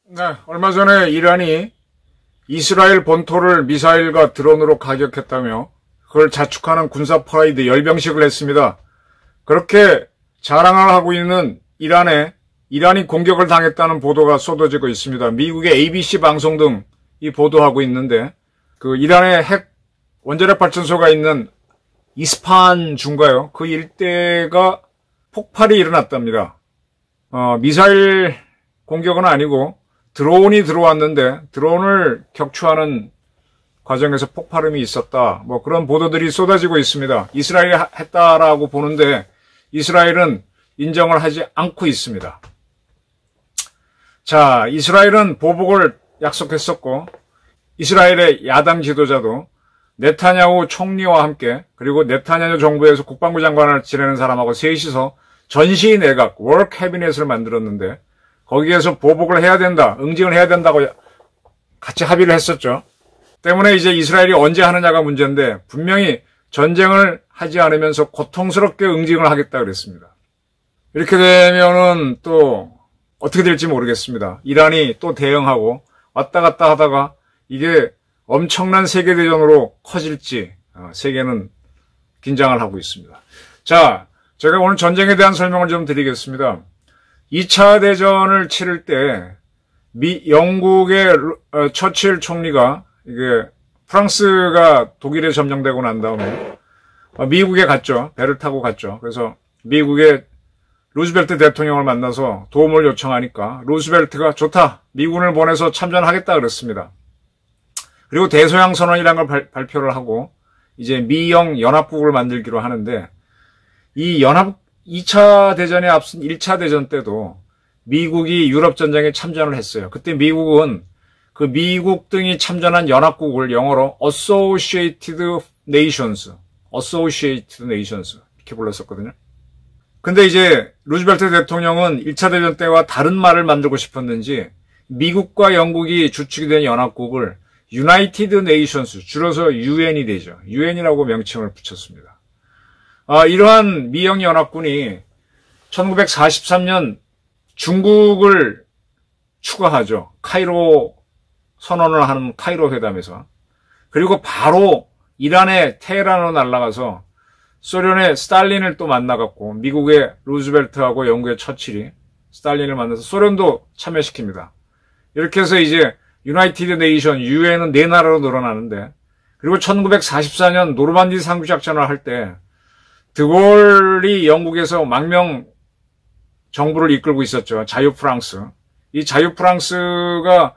네, 얼마 전에 이란이 이스라엘 본토를 미사일과 드론으로 가격했다며 그걸 자축하는 군사 퍼레이드 열병식을 했습니다. 그렇게 자랑을 하고 있는 이란이 공격을 당했다는 보도가 쏟아지고 있습니다. 미국의 ABC 방송 등이 보도하고 있는데 그 이란의 핵 원자력 발전소가 있는 이스파한 주인가요? 그 일대가 폭발이 일어났답니다. 미사일 공격은 아니고 드론이 들어왔는데 드론을 격추하는 과정에서 폭발음이 있었다. 뭐 그런 보도들이 쏟아지고 있습니다. 이스라엘이 했다라고 보는데 이스라엘은 인정을 하지 않고 있습니다. 자, 이스라엘은 보복을 약속했었고 이스라엘의 야당 지도자도 네타냐후 총리와 함께 그리고 네타냐후 정부에서 국방부 장관을 지내는 사람하고 셋이서 전시 내각 월 캐비넷을 만들었는데 거기에서 보복을 해야 된다, 응징을 해야 된다고 같이 합의를 했었죠. 때문에 이제 이스라엘이 언제 하느냐가 문제인데 분명히 전쟁을 하지 않으면서 고통스럽게 응징을 하겠다 그랬습니다. 이렇게 되면은 또 어떻게 될지 모르겠습니다. 이란이 또 대응하고 왔다 갔다 하다가 이게 엄청난 세계대전으로 커질지 세계는 긴장을 하고 있습니다. 자, 제가 오늘 전쟁에 대한 설명을 좀 드리겠습니다. 2차 대전을 치를 때 영국의 처칠 총리가 이게 프랑스가 독일에 점령되고 난 다음에 미국에 갔죠. 배를 타고 갔죠. 그래서 미국의 루즈벨트 대통령을 만나서 도움을 요청하니까 루즈벨트가 좋다. 미군을 보내서 참전하겠다 그랬습니다. 그리고 대서양 선언이라는 걸 발표를 하고 이제 미영 연합국을 만들기로 하는데 이 2차 대전에 앞선 1차 대전 때도 미국이 유럽 전쟁에 참전을 했어요. 그때 미국은 그 미국 등이 참전한 연합국을 영어로 Associated Nations 이렇게 불렀었거든요. 근데 이제 루즈벨트 대통령은 1차 대전 때와 다른 말을 만들고 싶었는지 미국과 영국이 주축이 된 연합국을 United Nations, 줄여서 UN이 되죠. UN이라고 명칭을 붙였습니다. 이러한 미영연합군이 1943년 중국을 추가하죠. 카이로 선언을 하는 카이로 회담에서. 그리고 바로 이란의 테헤란으로 날아가서 소련의 스탈린을 또 만나갖고 미국의 루즈벨트하고 영국의 처칠이 스탈린을 만나서 소련도 참여시킵니다. 이렇게 해서 이제 유나이티드 네이션, UN은 4나라로 늘어나는데 그리고 1944년 노르만디 상륙작전을 할 때 드골이 영국에서 망명 정부를 이끌고 있었죠. 자유프랑스. 이 자유프랑스가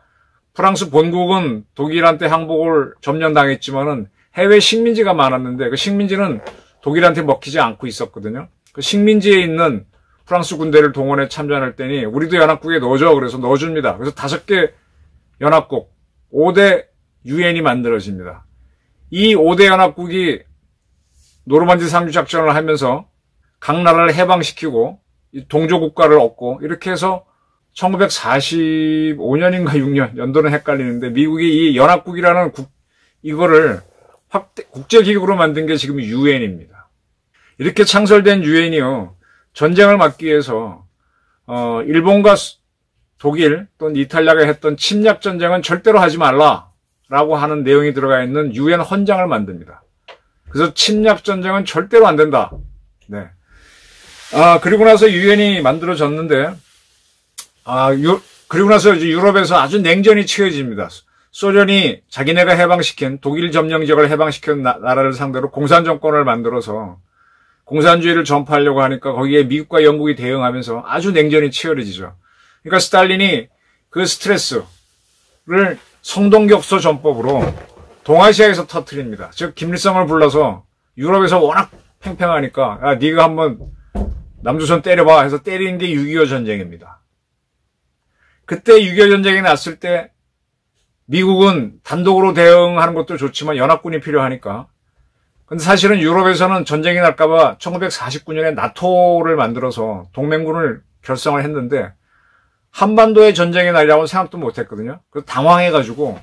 프랑스 본국은 독일한테 항복을 점령당했지만은 해외 식민지가 많았는데 그 식민지는 독일한테 먹히지 않고 있었거든요. 그 식민지에 있는 프랑스 군대를 동원해 참전할 때니 우리도 연합국에 넣어줘. 그래서 넣어줍니다. 그래서 5개 연합국 5대 UN이 만들어집니다. 이 5대 연합국이 노르만디 상륙작전을 하면서 각 나라를 해방시키고 동조 국가를 얻고 이렇게 해서 1945년인가 6년 연도는 헷갈리는데 미국이 이 연합국이라는 이거를 국제기구로 만든 게 지금 UN입니다. 이렇게 창설된 UN이요. 전쟁을 막기 위해서 일본과 독일 또는 이탈리아가 했던 침략 전쟁은 절대로 하지 말라라고 하는 내용이 들어가 있는 UN 헌장을 만듭니다. 그래서 침략 전쟁은 절대로 안 된다. 네. 그리고 나서 유엔이 만들어졌는데, 그리고 나서 이제 유럽에서 아주 냉전이 치열해집니다. 소련이 자기네가 해방시킨, 독일 점령 지역을 해방시킨 나라를 상대로 공산 정권을 만들어서 공산주의를 전파하려고 하니까 거기에 미국과 영국이 대응하면서 아주 냉전이 치열해지죠. 그러니까 스탈린이 그 스트레스를 성동격소 전법으로 동아시아에서 터뜨립니다. 즉 김일성을 불러서 유럽에서 워낙 팽팽하니까 야 네가 한번 남조선 때려봐 해서 때리는 게 6.25 전쟁입니다. 그때 6.25 전쟁이 났을 때 미국은 단독으로 대응하는 것도 좋지만 연합군이 필요하니까. 근데 사실은 유럽에서는 전쟁이 날까봐 1949년에 나토를 만들어서 동맹군을 결성을 했는데 한반도에 전쟁이 날려고 생각도 못했거든요. 그래서 당황해가지고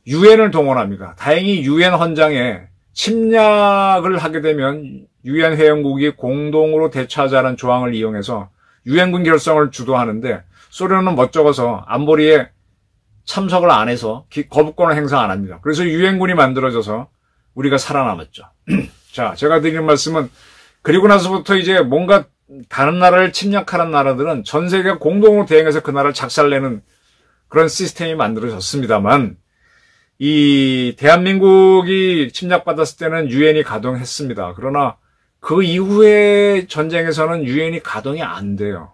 유엔을 동원합니다. 다행히 유엔 헌장에 침략을 하게 되면 유엔 회원국이 공동으로 대처하자는 조항을 이용해서 유엔군 결성을 주도하는데 소련은 멋쩍어서 안보리에 참석을 안 해서 거부권을 행사 안 합니다. 그래서 유엔군이 만들어져서 우리가 살아남았죠. 자, 제가 드리는 말씀은 그리고 나서부터 이제 뭔가 다른 나라를 침략하는 나라들은 전 세계가 공동으로 대응해서 그 나라를 작살내는 그런 시스템이 만들어졌습니다만 이 대한민국이 침략받았을 때는 유엔이 가동했습니다. 그러나 그 이후의 전쟁에서는 유엔이 가동이 안 돼요.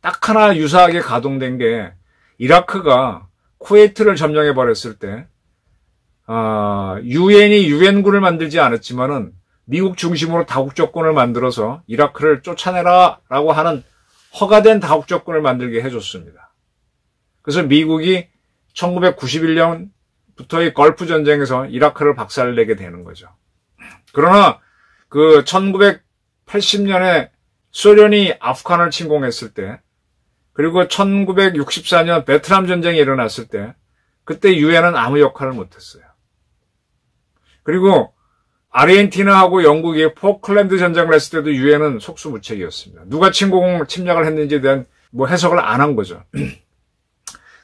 딱 하나 유사하게 가동된 게 이라크가 쿠웨이트를 점령해버렸을 때 유엔이 유엔군을 만들지 않았지만은 미국 중심으로 다국적군을 만들어서 이라크를 쫓아내라 라고 하는 허가된 다국적군을 만들게 해줬습니다. 그래서 미국이 1991년부터의 걸프 전쟁에서 이라크를 박살내게 되는 거죠. 그러나 그 1980년에 소련이 아프간을 침공했을 때 그리고 1964년 베트남 전쟁이 일어났을 때 그때 유엔은 아무 역할을 못했어요. 그리고 아르헨티나하고 영국이 포클랜드 전쟁을 했을 때도 유엔은 속수무책이었습니다. 누가 침략을 했는지에 대한 해석을 안 한 거죠.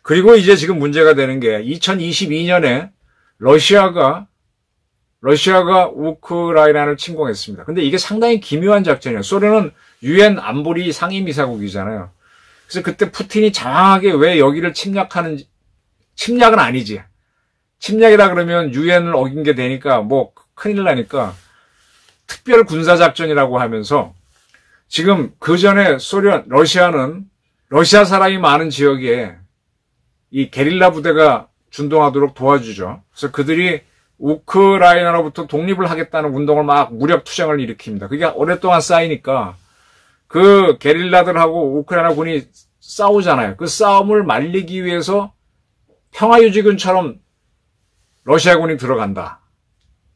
그리고 이제 지금 문제가 되는 게 2022년에 러시아가 우크라이나를 침공했습니다. 근데 이게 상당히 기묘한 작전이에요. 소련은 유엔 안보리 상임이사국이잖아요. 그래서 그때 푸틴이 장황하게 왜 여기를 침략하는지, 침략은 아니지. 침략이라 그러면 유엔을 어긴 게 되니까 큰일 나니까 특별 군사작전이라고 하면서 지금 그 전에 러시아는 러시아 사람이 많은 지역에 이 게릴라 부대가 준동하도록 도와주죠. 그래서 그들이 우크라이나로부터 독립을 하겠다는 운동을 막 무력 투쟁을 일으킵니다. 그게 오랫동안 쌓이니까 그 게릴라들하고 우크라이나 군이 싸우잖아요. 그 싸움을 말리기 위해서 평화유지군처럼 러시아군이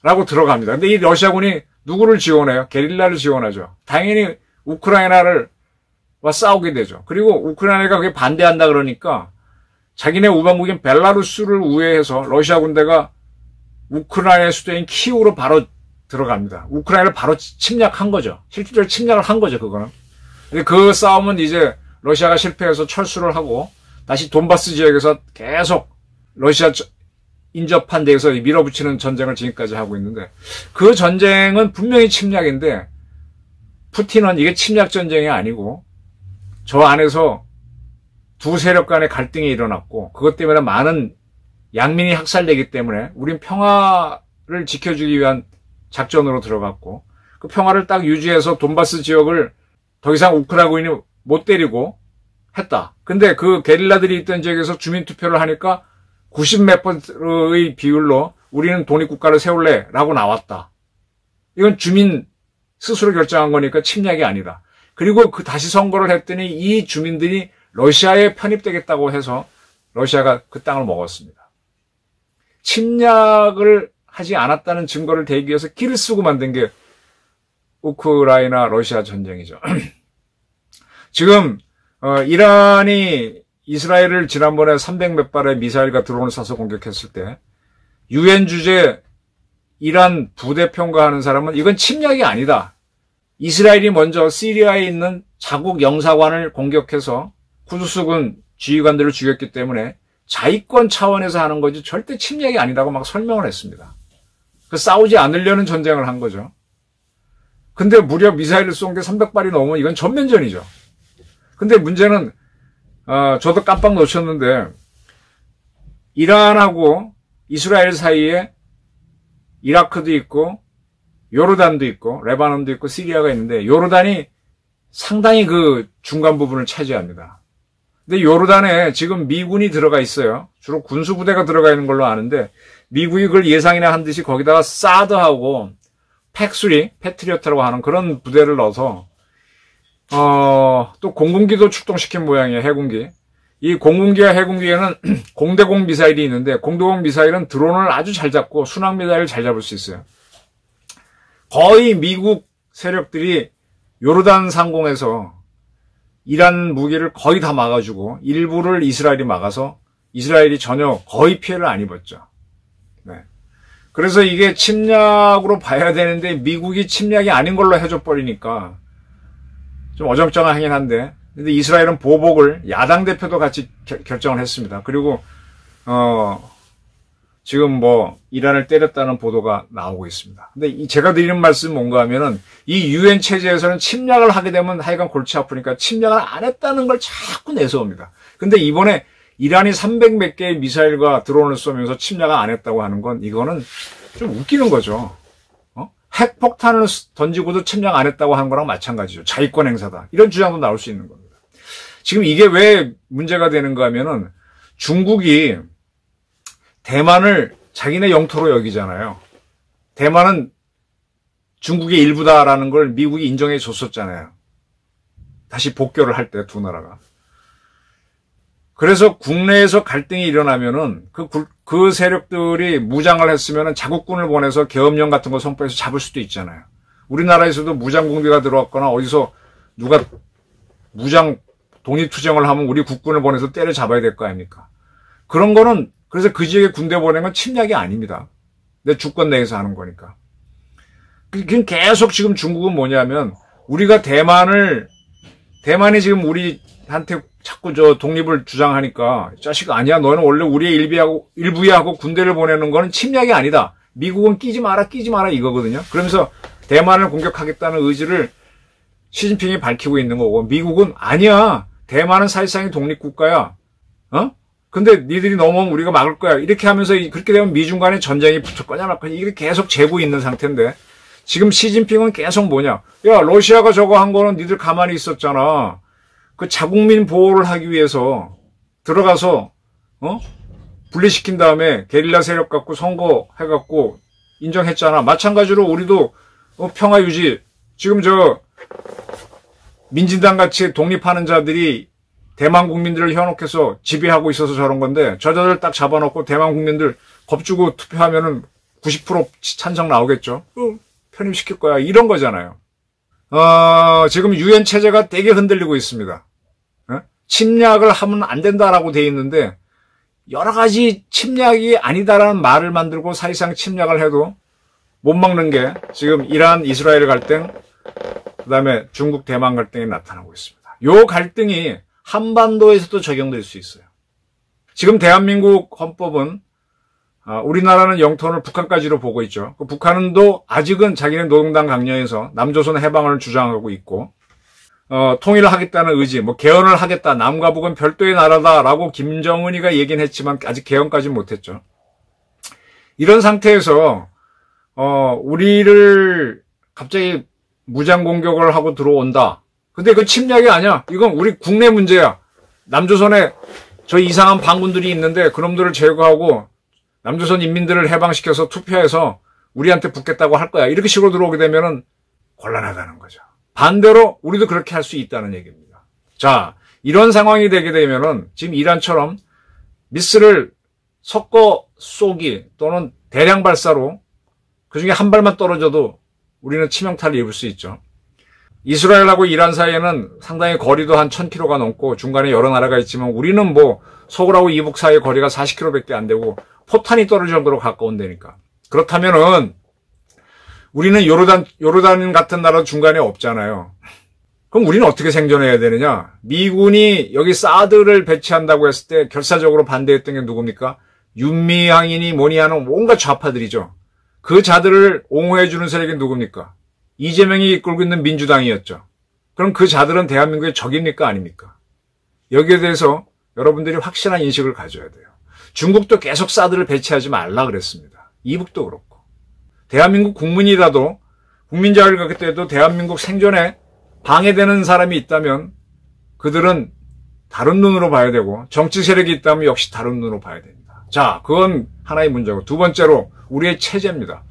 라고 들어갑니다. 근데 이 러시아군이 누구를 지원해요? 게릴라를 지원하죠. 당연히 우크라이나와 싸우게 되죠. 그리고 우크라이나가 그게 반대한다 그러니까 자기네 우방국인 벨라루스를 우회해서 러시아 군대가 우크라이나의 수도인 키우로 바로 들어갑니다. 우크라이나를 바로 침략한 거죠. 실질적으로 침략을 한 거죠, 그거는. 근데 그 싸움은 이제 러시아가 실패해서 철수를 하고 다시 돈바스 지역에서 계속 러시아 인접한 데에서 밀어붙이는 전쟁을 지금까지 하고 있는데 그 전쟁은 분명히 침략인데 푸틴은 이게 침략 전쟁이 아니고 저 안에서 두 세력 간의 갈등이 일어났고 그것 때문에 많은 양민이 학살되기 때문에 우린 평화를 지켜주기 위한 작전으로 들어갔고 그 평화를 딱 유지해서 돈바스 지역을 더 이상 우크라이나군이 못 때리고 했다. 근데 그 게릴라들이 있던 지역에서 주민투표를 하니까 90몇 %의 비율로 우리는 독립국가를 세울래 라고 나왔다. 이건 주민 스스로 결정한 거니까 침략이 아니다. 그리고 다시 선거를 했더니 이 주민들이 러시아에 편입되겠다고 해서 러시아가 그 땅을 먹었습니다. 침략을 하지 않았다는 증거를 대기 위해서 길을 쓰고 만든 게 우크라이나 러시아 전쟁이죠. 지금 이란이 이스라엘을 지난번에 300몇 발의 미사일과 드론을 쏴서 공격했을 때 유엔 주재 이란 부대평가하는 사람은 이건 침략이 아니다. 이스라엘이 먼저 시리아에 있는 자국 영사관을 공격해서 쿠두스군 지휘관들을 죽였기 때문에 자위권 차원에서 하는 거지 절대 침략이 아니라고 막 설명을 했습니다. 싸우지 않으려는 전쟁을 한 거죠. 근데 무려 미사일을 쏜 게 300발이 넘으면 이건 전면전이죠. 근데 문제는 저도 깜빡 놓쳤는데 이란하고 이스라엘 사이에 이라크도 있고 요르단도 있고 레바논도 있고 시리아가 있는데 요르단이 상당히 그 중간 부분을 차지합니다. 근데 요르단에 지금 미군이 들어가 있어요. 주로 군수부대가 들어가 있는 걸로 아는데 미국이 그걸 예상이나 한 듯이 거기다가 사드하고 팩수리, 패트리어트라고 하는 그런 부대를 넣어서 또 공군기도 출동시킨 모양이에요. 해군기. 이 공군기와 해군기에는 공대공 미사일이 있는데 공대공 미사일은 드론을 아주 잘 잡고 순항 미사일을 잘 잡을 수 있어요. 거의 미국 세력들이 요르단 상공에서 이란 무기를 거의 다 막아주고 일부를 이스라엘이 막아서 이스라엘이 전혀 거의 피해를 안 입었죠. 그래서 이게 침략으로 봐야 되는데 미국이 침략이 아닌 걸로 해줘 버리니까 좀 어정쩡하긴 한데, 근데 이스라엘은 보복을 야당 대표도 같이 결정을 했습니다. 그리고 지금 뭐 이란을 때렸다는 보도가 나오고 있습니다. 근데 제가 드리는 말씀 뭔가 하면은 이 유엔 체제에서는 침략을 하게 되면 하여간 골치 아프니까 침략을 안 했다는 걸 자꾸 내세웁니다. 근데 이번에 이란이 300 몇 개의 미사일과 드론을 쏘면서 침략을 안 했다고 하는 건 이거는 좀 웃기는 거죠. 핵폭탄을 던지고도 침략 안 했다고 하는 거랑 마찬가지죠. 자위권 행사다. 이런 주장도 나올 수 있는 겁니다. 지금 이게 왜 문제가 되는가 하면은 중국이 대만을 자기네 영토로 여기잖아요. 대만은 중국의 일부다라는 걸 미국이 인정해 줬었잖아요. 다시 복교를 할 때 두 나라가. 그래서 국내에서 갈등이 일어나면은 그 세력들이 무장을 했으면은 자국군을 보내서 계엄령 같은 거 선포해서 잡을 수도 있잖아요. 우리나라에서도 무장공비가 들어왔거나 어디서 누가 무장 독립투쟁을 하면 우리 국군을 보내서 때려잡아야 될 거 아닙니까? 그런 거는 그래서 그 지역에 군대 보내는 건 침략이 아닙니다. 내 주권 내에서 하는 거니까. 계속 지금 중국은 뭐냐면 우리가 대만이 지금 우리한테 자꾸 독립을 주장하니까 자식 아니야. 너는 원래 우리의 일부에 하고 군대를 보내는 거는 침략이 아니다. 미국은 끼지 마라 이거거든요. 그러면서 대만을 공격하겠다는 의지를 시진핑이 밝히고 있는 거고 미국은 아니야. 대만은 사실상의 독립국가야. 근데 니들이 넘어오면 우리가 막을 거야. 이렇게 하면서 그렇게 되면 미중 간의 전쟁이 붙을 거냐 말 거냐. 이게 계속 재고 있는 상태인데 지금 시진핑은 계속 뭐냐. 야 러시아가 저거 한 거는 니들 가만히 있었잖아. 그 자국민 보호를 하기 위해서 들어가서 분리시킨 다음에 게릴라 세력 갖고 선거해갖고 인정했잖아. 마찬가지로 우리도 평화 유지 지금 민진당 같이 독립하는 자들이 대만 국민들을 현혹해서 지배하고 있어서 저런 건데 저자들 딱 잡아놓고 대만 국민들 겁주고 투표하면은 90% 찬성 나오겠죠. 편입시킬 거야. 이런 거잖아요. 지금 유엔 체제가 되게 흔들리고 있습니다. 침략을 하면 안 된다라고 돼 있는데 여러 가지 침략이 아니다라는 말을 만들고 사실상 침략을 해도 못 막는 게 지금 이란 이스라엘 갈등, 그다음에 중국 대만 갈등이 나타나고 있습니다. 요 갈등이 한반도에서도 적용될 수 있어요. 지금 대한민국 헌법은 우리나라는 영토를 북한까지로 보고 있죠. 북한도 아직은 자기네 노동당 강령에서 남조선 해방을 주장하고 있고 통일을 하겠다는 의지, 개헌을 하겠다. 남과 북은 별도의 나라다라고 김정은이가 얘기는 했지만 아직 개헌까지는 못했죠. 이런 상태에서 우리를 갑자기 무장 공격을 하고 들어온다. 근데 그 침략이 아니야. 이건 우리 국내 문제야. 남조선에 저 이상한 반군들이 있는데 그놈들을 제거하고 남조선 인민들을 해방시켜서 투표해서 우리한테 붙겠다고 할 거야. 이렇게 식으로 들어오게 되면은 곤란하다는 거죠. 반대로 우리도 그렇게 할 수 있다는 얘기입니다. 자, 이런 상황이 되게 되면은 지금 이란처럼 미스를 섞어 쏘기 또는 대량 발사로 그중에 한 발만 떨어져도 우리는 치명타를 입을 수 있죠. 이스라엘하고 이란 사이에는 상당히 거리도 한 1000km가 넘고 중간에 여러 나라가 있지만 우리는 서울하고 이북 사이의 거리가 40km밖에 안 되고 포탄이 떨어질 정도로 가까운 데니까. 그렇다면은 우리는 요르단 같은 나라 중간에 없잖아요. 그럼 우리는 어떻게 생존해야 되느냐? 미군이 여기 사드를 배치한다고 했을 때 결사적으로 반대했던 게 누굽니까? 윤미향이니 뭐니 하는 온갖 좌파들이죠. 그 자들을 옹호해주는 세력이 누굽니까? 이재명이 이끌고 있는 민주당이었죠. 그럼 그 자들은 대한민국의 적입니까? 아닙니까? 여기에 대해서 여러분들이 확실한 인식을 가져야 돼요. 중국도 계속 사드를 배치하지 말라 그랬습니다. 이북도 그렇고. 대한민국 국민이라도 국민자유를 갖게 때도 대한민국 생존에 방해되는 사람이 있다면 그들은 다른 눈으로 봐야 되고 정치 세력이 있다면 역시 다른 눈으로 봐야 됩니다. 자, 그건 하나의 문제고 두 번째로 우리의 체제입니다.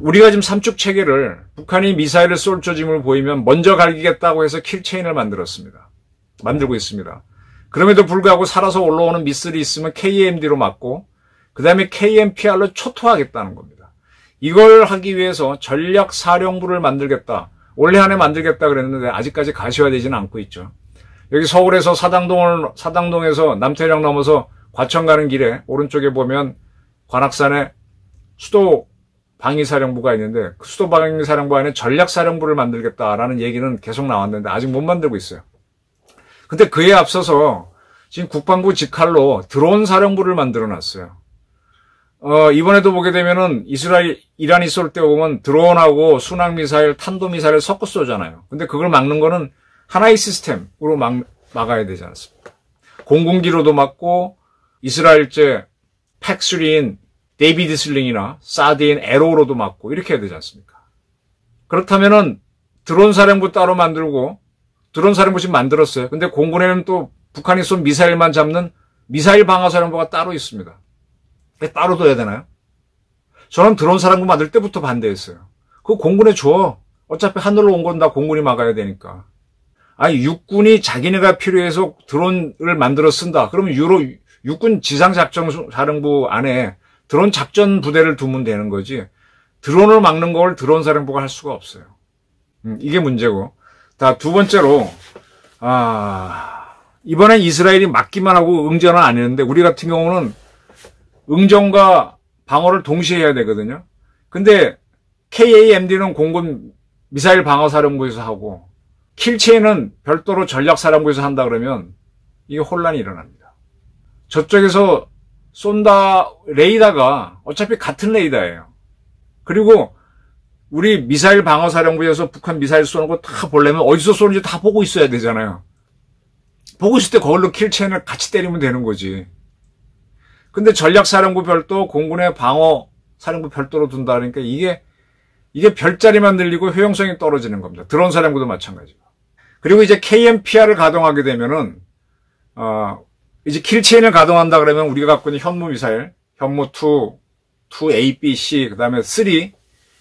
우리가 지금 삼축 체계를 북한이 미사일을 쏠 조짐을 보이면 먼저 갈기겠다고 해서 킬체인을 만들고 있습니다. 그럼에도 불구하고 살아서 올라오는 미사일이 있으면 KMD로 막고 그 다음에 KMPR로 초토하겠다는 겁니다. 이걸 하기 위해서 전략사령부를 만들겠다. 올해 안에 만들겠다 그랬는데 아직까지 가시화되지는 않고 있죠. 여기 서울에서 사당동에서 남태령 넘어서 과천 가는 길에 오른쪽에 보면 관악산에 수도 방위사령부가 있는데 그 수도 방위사령부 안에 전략사령부를 만들겠다라는 얘기는 계속 나왔는데 아직 못 만들고 있어요. 근데 그에 앞서서 지금 국방부 직할로 드론 사령부를 만들어 놨어요. 이번에도 보게 되면은 이란이 쏠 때 보면 드론하고 순항미사일, 탄도미사일을 섞어 쏘잖아요. 근데 그걸 막는 거는 하나의 시스템으로 막아야 되지 않습니까? 공군기로도 막고 이스라엘제 팩3인 데이비드 슬링이나 사드인 에로로도 막고 이렇게 해야 되지 않습니까? 그렇다면은 드론 사령부 따로 만들고 드론 사령부 지금 만들었어요. 근데 공군에는 또 북한이 쏜 미사일만 잡는 미사일 방어사령부가 따로 있습니다. 따로 둬야 되나요? 저는 드론 사령부 만들 때부터 반대했어요. 그거 공군에 줘. 어차피 하늘로 온 건 다 공군이 막아야 되니까. 아니 육군이 자기네가 필요해서 드론을 만들어 쓴다. 그러면 육군 지상작전사령부 안에 드론 작전 부대를 두면 되는 거지. 드론을 막는 걸 드론 사령부가 할 수가 없어요. 이게 문제고. 두 번째로 이번엔 이스라엘이 막기만 하고 응전은 안 했는데 우리 같은 경우는 응전과 방어를 동시에 해야 되거든요. 근데 KAMD는 공군 미사일 방어사령부에서 하고 킬체인은 별도로 전략사령부에서 한다 그러면 이게 혼란이 일어납니다. 저쪽에서 쏜다 레이더가 어차피 같은 레이더예요. 그리고 우리 미사일 방어사령부에서 북한 미사일 쏘는 거 다 보려면 어디서 쏘는지 다 보고 있어야 되잖아요. 보고 있을 때 그걸로 킬체인을 같이 때리면 되는 거지. 근데 전략사령부 별도, 공군의 방어사령부 별도로 둔다 그러니까 이게 별자리만 들리고 효용성이 떨어지는 겁니다. 드론 사령부도 마찬가지고. 그리고 이제 KMPR을 가동하게 되면은 이제 킬체인을 가동한다 그러면 우리가 갖고 있는 현무 미사일, 현무 2, 2A, B, C, 그다음에 3,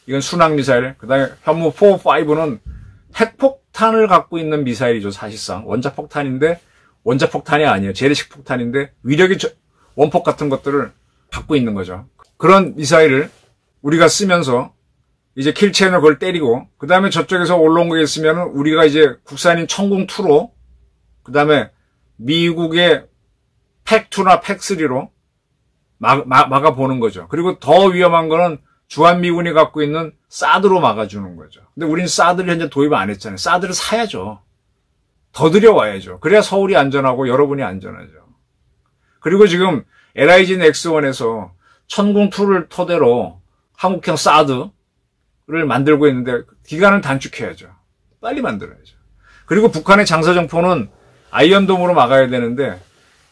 이건 순항 미사일, 그다음에 현무 4, 5는 핵폭탄을 갖고 있는 미사일이죠, 사실상. 원자폭탄인데 원자폭탄이 아니에요. 재래식 폭탄인데 위력이 원폭 같은 것들을 갖고 있는 거죠. 그런 미사일을 우리가 쓰면서 이제 킬체인을 그걸 때리고 그다음에 저쪽에서 올라온 거 있으면 우리가 이제 국산인 천궁2로 그다음에 미국의 팩2나 팩3로 막아보는 거죠. 그리고 더 위험한 거는 주한미군이 갖고 있는 사드로 막아주는 거죠. 근데 우린 사드를 현재 도입 안 했잖아요. 사드를 사야죠. 더 들여와야죠. 그래야 서울이 안전하고 여러분이 안전하죠. 그리고 지금 LIG 넥스원에서 천궁2를 토대로 한국형 사드를 만들고 있는데 기간을 단축해야죠. 빨리 만들어야죠. 그리고 북한의 장사정포는 아이언돔으로 막아야 되는데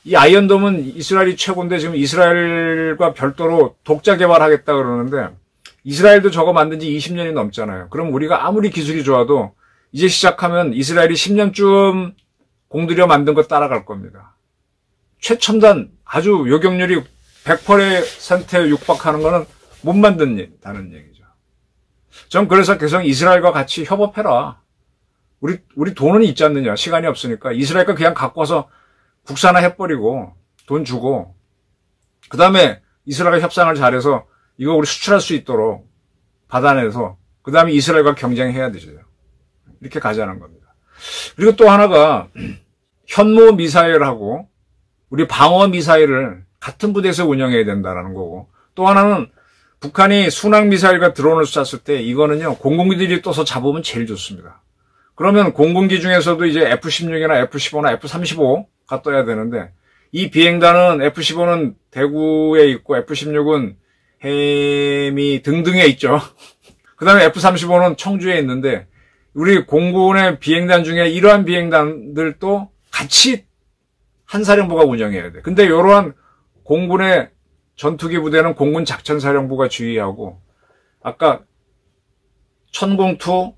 이 아이언돔은 이스라엘이 최고인데 지금 이스라엘과 별도로 독자 개발하겠다 그러는데 이스라엘도 저거 만든 지 20년이 넘잖아요. 그럼 우리가 아무리 기술이 좋아도 이제 시작하면 이스라엘이 10년쯤 공들여 만든 거 따라갈 겁니다. 최첨단 아주 요격률이 100%에 육박하는 거는 못 만든다는 얘기죠. 전 그래서 계속 이스라엘과 같이 협업해라. 우리 돈은 있지 않느냐. 시간이 없으니까 이스라엘과 그냥 갖고 와서 국산화 해버리고 돈 주고 그 다음에 이스라엘과 협상을 잘해서 이거 우리 수출할 수 있도록 받아내서 그 다음에 이스라엘과 경쟁해야 되죠. 이렇게 가자는 겁니다. 그리고 또 하나가 현무 미사일하고 우리 방어 미사일을 같은 부대에서 운영해야 된다는 거고 또 하나는 북한이 순항 미사일과 드론을 쐈을 때 이거는요 공군기들이 떠서 잡으면 제일 좋습니다. 그러면 공군기 중에서도 이제 F-16이나 F-15나 F-35가 떠야 되는데 이 비행단은 F-15는 대구에 있고 F-16은 해미 등등에 있죠. 그 다음에 F-35는 청주에 있는데 우리 공군의 비행단 중에 이러한 비행단들도 같이 한 사령부가 운영해야 돼. 근데 이러한 공군의 전투기 부대는 공군 작전사령부가 지휘하고 아까 천궁2,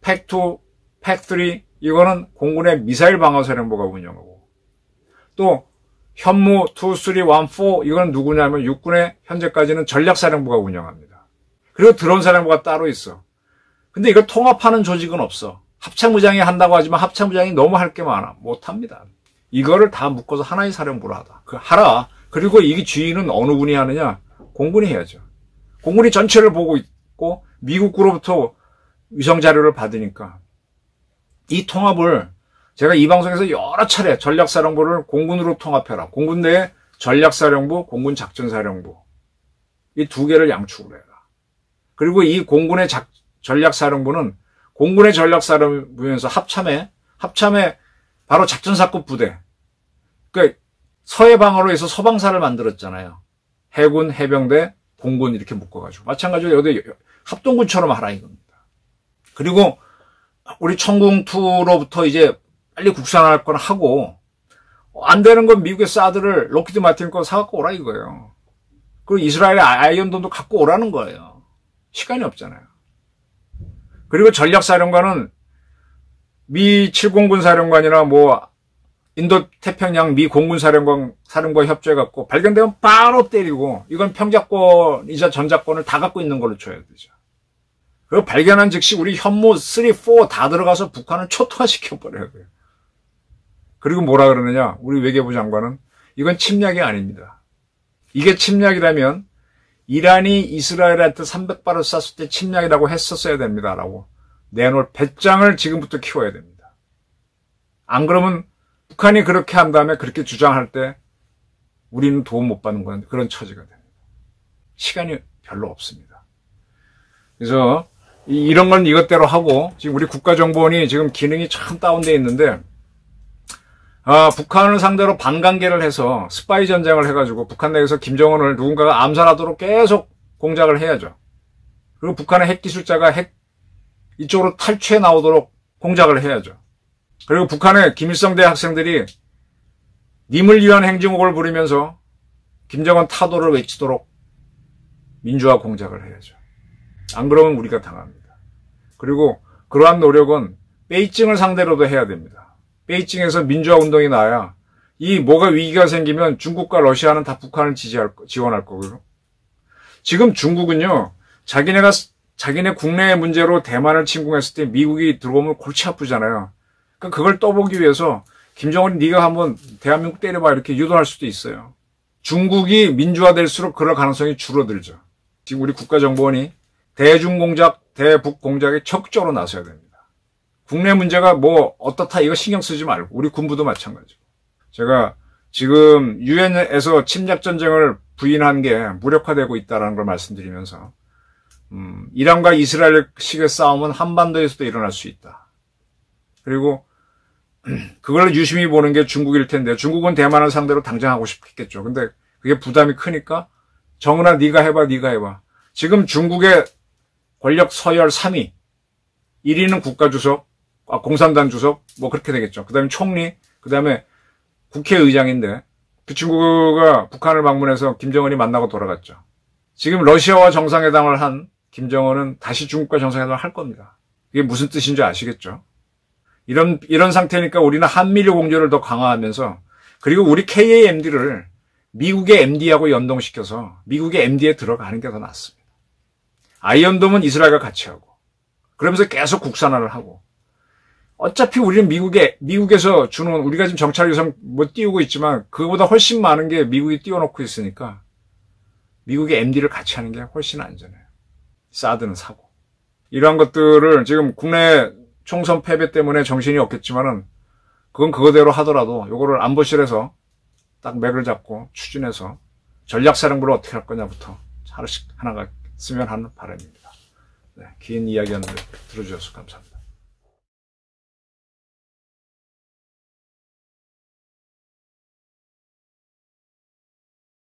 팩2, 팩3 이거는 공군의 미사일 방어사령부가 운영하고 또 현무 2, 3, 1, 4 이건 누구냐면 육군의 현재까지는 전략사령부가 운영합니다. 그리고 드론사령부가 따로 있어. 근데 이걸 통합하는 조직은 없어. 합참의장이 한다고 하지만 합참의장이 너무 할 게 많아. 못합니다. 이거를 다 묶어서 하나의 사령부로 하라. 그리고 이게 지휘는 어느 군이 하느냐? 공군이 해야죠. 공군이 전체를 보고 있고 미국으로부터 위성 자료를 받으니까 이 통합을 제가 이 방송에서 여러 차례 전략사령부를 공군으로 통합해라. 공군 내에 전략사령부, 공군 작전사령부 이 두 개를 양축을 해라. 그리고 이 공군의 전략사령부는 공군의 전략사령부에서 합참에 바로 작전사급 부대. 그러니까 서해 방어로 해서 서방사를 만들었잖아요. 해군, 해병대, 공군 이렇게 묶어가지고. 마찬가지로 여기 합동군처럼 하라 이겁니다. 그리고 우리 청궁2로부터 이제 빨리 국산화할 건 하고, 안 되는 건 미국의 사드를 록히드 마틴 거 사갖고 오라 이거예요. 그리고 이스라엘의 아이언돔도 갖고 오라는 거예요. 시간이 없잖아요. 그리고 전략사령관은 미 7공군 사령관이나 뭐 인도 태평양 미 공군 사령관 협조해갖고 발견되면 바로 때리고, 이건 평자권이자 전자권을 다 갖고 있는 걸로 줘야 되죠. 그리고 발견한 즉시 우리 현무 3, 4 다 들어가서 북한을 초토화시켜버려야 돼요. 그리고 뭐라 그러느냐, 우리 외교부 장관은 이건 침략이 아닙니다. 이게 침략이라면 이란이 이스라엘한테 300발을 쐈을 때 침략이라고 했었어야 됩니다. 라고 내놓을 배짱을 지금부터 키워야 됩니다. 안 그러면 북한이 그렇게 한 다음에 그렇게 주장할 때 우리는 도움 못 받는 건 그런 처지가 됩니다. 시간이 별로 없습니다. 그래서 이런 건 이것대로 하고, 지금 우리 국가정보원이 지금 기능이 참 다운되어 있는데, 북한을 상대로 반관계를 해서 스파이 전쟁을 해가지고 북한 내에서 김정은을 누군가가 암살하도록 계속 공작을 해야죠. 그리고 북한의 핵기술자가 이쪽으로 탈취해 나오도록 공작을 해야죠. 그리고 북한의 김일성 대 학생들이 님을 위한 행진곡을 부르면서 김정은 타도를 외치도록 민주화 공작을 해야죠. 안 그러면 우리가 당합니다. 그리고 그러한 노력은 베이징을 상대로도 해야 됩니다. 베이징에서 민주화 운동이 나야 이 뭐가 위기가 생기면 중국과 러시아는 다 북한을 지원할 거고요. 지금 중국은요, 자기네 국내의 문제로 대만을 침공했을 때 미국이 들어오면 골치 아프잖아요. 그러니까 그걸 떠보기 위해서 김정은이 네가 한번 대한민국 때려봐 이렇게 유도할 수도 있어요. 중국이 민주화될수록 그럴 가능성이 줄어들죠. 지금 우리 국가정보원이 대중공작, 대북공작에 적극적으로 나서야 됩니다. 국내 문제가 뭐 어떻다 이거 신경 쓰지 말고, 우리 군부도 마찬가지고. 제가 지금 유엔에서 침략전쟁을 부인한 게 무력화되고 있다는 걸 말씀드리면서 이란과 이스라엘식의 싸움은 한반도에서도 일어날 수 있다. 그리고 그걸 유심히 보는 게 중국일 텐데, 중국은 대만을 상대로 당장 하고 싶겠죠. 근데 그게 부담이 크니까 정은아 네가 해봐. 지금 중국의 권력 서열 3위, 1위는 국가주석, 공산당 주석, 뭐 그렇게 되겠죠. 그 다음에 총리, 그 다음에 국회의장인데, 그 친구가 북한을 방문해서 김정은이 만나고 돌아갔죠. 지금 러시아와 정상회담을 한 김정은은 다시 중국과 정상회담을 할 겁니다. 이게 무슨 뜻인지 아시겠죠? 이런 상태니까 우리는 한미일 공조를 더 강화하면서, 그리고 우리 KAMD를 미국의 MD하고 연동시켜서 미국의 MD에 들어가는 게 더 낫습니다. 아이언돔은 이스라엘과 같이 하고, 그러면서 계속 국산화를 하고, 어차피 우리는 미국에서 주는, 우리가 지금 정찰 위성 뭐 띄우고 있지만 그거보다 훨씬 많은 게 미국이 띄워놓고 있으니까 미국의 MD를 같이 하는 게 훨씬 안전해요. 사드는 사고. 이러한 것들을 지금 국내 총선 패배 때문에 정신이 없겠지만은 그건 그거대로 하더라도 요거를 안보실에서 딱 맥을 잡고 추진해서 전략사령부를 어떻게 할 거냐부터 하나씩 하나가 쓰면 하는 바람입니다. 네, 긴 이야기였는데 들어주셔서 감사합니다.